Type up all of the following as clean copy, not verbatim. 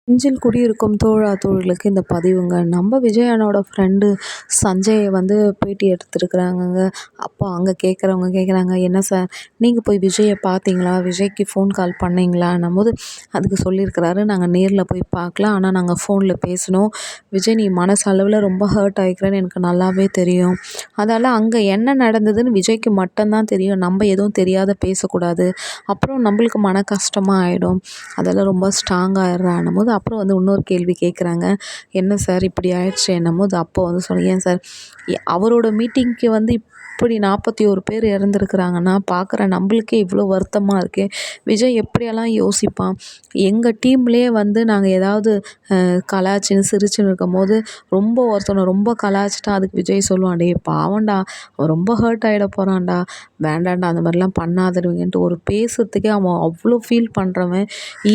நெஞ்சில் குடியிருக்கும் தோழா தோழிகளுக்கு இந்த பதிவுங்க. நம்ம விஜய் அண்ணாவோட ஃப்ரெண்டு சஞ்சய் வந்து பேட்டி எடுத்திருக்கிறாங்கங்க. அப்போ அங்கே கேட்குறவங்க கேட்குறாங்க, "என்ன சார் நீங்கள் போய் விஜயை பார்த்தீங்களா? விஜய்க்கு ஃபோன் கால் பண்ணீங்களான்னும்போது அதுக்கு சொல்லியிருக்கிறாரு, "நாங்கள் நேரில் போய் பார்க்கல. ஆனால் நாங்கள் ஃபோனில் பேசினோம். விஜய் நீ மனசளவில் ரொம்ப ஹர்ட் ஆகிக்கிறேன்னு எனக்கு நல்லாவே தெரியும். அதால் அங்கே என்ன நடந்ததுன்னு விஜய்க்கு மட்டும்தான் தெரியும். நம்ம எதுவும் தெரியாத பேசக்கூடாது. அப்புறம் நம்மளுக்கு மன கஷ்டமாக ஆகிடும். அதெல்லாம் ரொம்ப ஸ்ட்ராங் ஆயிடுறான்னும்போது அப்புறம் வந்து இன்னொரு கேள்வி கேட்குறாங்க, "என்ன சார் இப்படி ஆயிடுச்சு?" என்னும்போது அப்போ வந்து சொன்னேன், "ஏன் சார் அவரோட மீட்டிங்க்கு வந்து இப்படி 41 பேர் இறந்துருக்குறாங்கன்னா பார்க்குற நம்மளுக்கே இவ்வளோ வருத்தமாக இருக்கே. விஜய் எப்படியெல்லாம் யோசிப்பான்? எங்கள் டீம்லேயே வந்து நாங்கள் ஏதாவது கலாய்ச்சின்னு சிரிச்சுன்னு இருக்கும்போது ரொம்ப ஒருத்தனை ரொம்ப கலாய்ச்சிட்டா அதுக்கு விஜய் சொல்லுவான், 'டேய் பாவம்டா அவன் ரொம்ப ஹர்ட் ஆகிட போகிறான்டா, வேண்டாம்டா அந்த மாதிரிலாம் பண்ணாதருவீங்கன்ட்டு' ஒரு பேசுறதுக்கே அவன் அவ்வளோ ஃபீல் பண்ணுறவன்.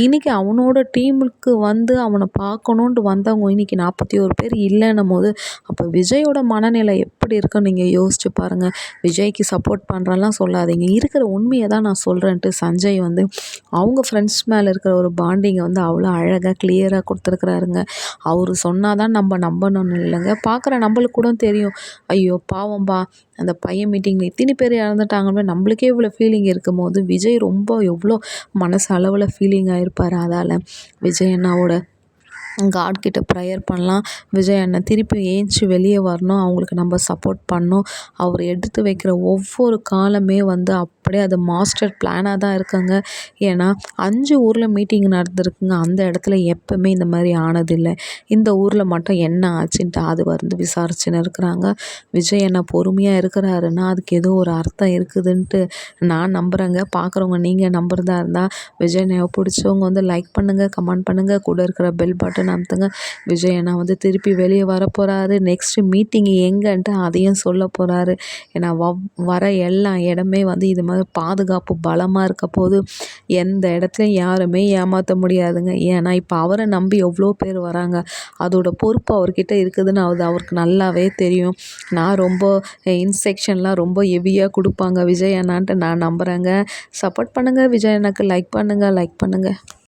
இன்றைக்கி அவனோட டீமுக்கு வந்து அவனை பார்க்கணுன்ட்டு வந்தவங்க இன்றைக்கி 41 பேர் இல்லைன்னும்போது அப்போ விஜயோட மனநிலை எப்படி இருக்குன்னு நீங்கள் யோசிச்சு பாருங்கள். விஜய்க்கு சப்போர்ட் பண்ணுறலாம் சொல்லாதீங்க, இருக்கிற உண்மையை தான் நான் சொல்கிறேன்ட்டு சஞ்சய் வந்து அவங்க ஃப்ரெண்ட்ஸ் மேலே இருக்கிற ஒரு பாண்டிங்கை வந்து அவ்வளோ அழகாக கிளியராக கொடுத்துருக்குறாருங்க. அவர் சொன்னால் தான் நம்ம நம்பணும்னு இல்லைங்க, பார்க்குற நம்மளுக்கு கூட தெரியும், ஐயோ பாவம்பா அந்த பையன் மீட்டிங்கில் இத்தனை பேர் இறந்துட்டாங்கன்னு நம்மளுக்கே இவ்வளோ ஃபீலிங் இருக்கும்போது விஜய் ரொம்ப எவ்வளோ மனசு அளவில் ஃபீலிங் ஆகிருப்பார். அதால் விஜய் அண்ணாவோட காட்கிட்ட ப்ரேயர் பண்ணலாம். விஜய் அண்ணன் திருப்பி ஏஞ்சி வெளியே வரணும். அவங்களுக்கு நம்ம சப்போர்ட் பண்ணணும். அவர் எடுத்து வைக்கிற ஒவ்வொரு காலமே வந்து அப்படியே அது மாஸ்டர் பிளானாக தான் இருக்குங்க. ஏன்னா 5 ஊரில் மீட்டிங் நடந்திருக்குங்க. அந்த இடத்துல எப்பவுமே இந்த மாதிரி ஆனதில்லை. இந்த ஊரில் மட்டும் என்ன ஆச்சுன்ட்டு அது வந்து விசாரிச்சுன்னு இருக்கிறாங்க. விஜய் அண்ணா பொறுமையாக இருக்கிறாருன்னா அதுக்கு ஏதோ ஒரு அர்த்தம் இருக்குதுன்ட்டு நான் நம்புகிறேங்க. பார்க்குறவங்க நீங்கள் நம்புறதா இருந்தால் விஜய் அண்ணாவை பிடிச்சவங்க வந்து லைக் பண்ணுங்கள், கமெண்ட் பண்ணுங்கள், கூட இருக்கிற பெல் பட்டன் அமுத்துங்க. விஜய் அண்ணா வந்து திருப்பி வெளியே வரப்போகிறாரு. நெக்ஸ்ட்டு மீட்டிங் எங்கன்ட்டு அதையும் சொல்ல போகிறாரு. ஏன்னா வர எல்லா இடமே வந்து இது மாதிரி பாதுகாப்பு பலமாக இருக்க போது எந்த இடத்துலையும் யாருமே ஏமாற்ற முடியாதுங்க. ஏன்னா இப்போ அவரை நம்பி எவ்வளோ பேர் வராங்க. அதோட பொறுப்பு அவர்கிட்ட இருக்குதுன்னு அவருக்கு நல்லாவே தெரியும். நான் ரொம்ப இன்ஸ்ட்ரக்ஷன்லாம் ரொம்ப ஹெவியாக கொடுப்பாங்க விஜய் அண்ணான்ட்டு நான் நம்புகிறேங்க. சப்போர்ட் பண்ணுங்கள். விஜய் அண்ணாக்கு லைக் பண்ணுங்கள்.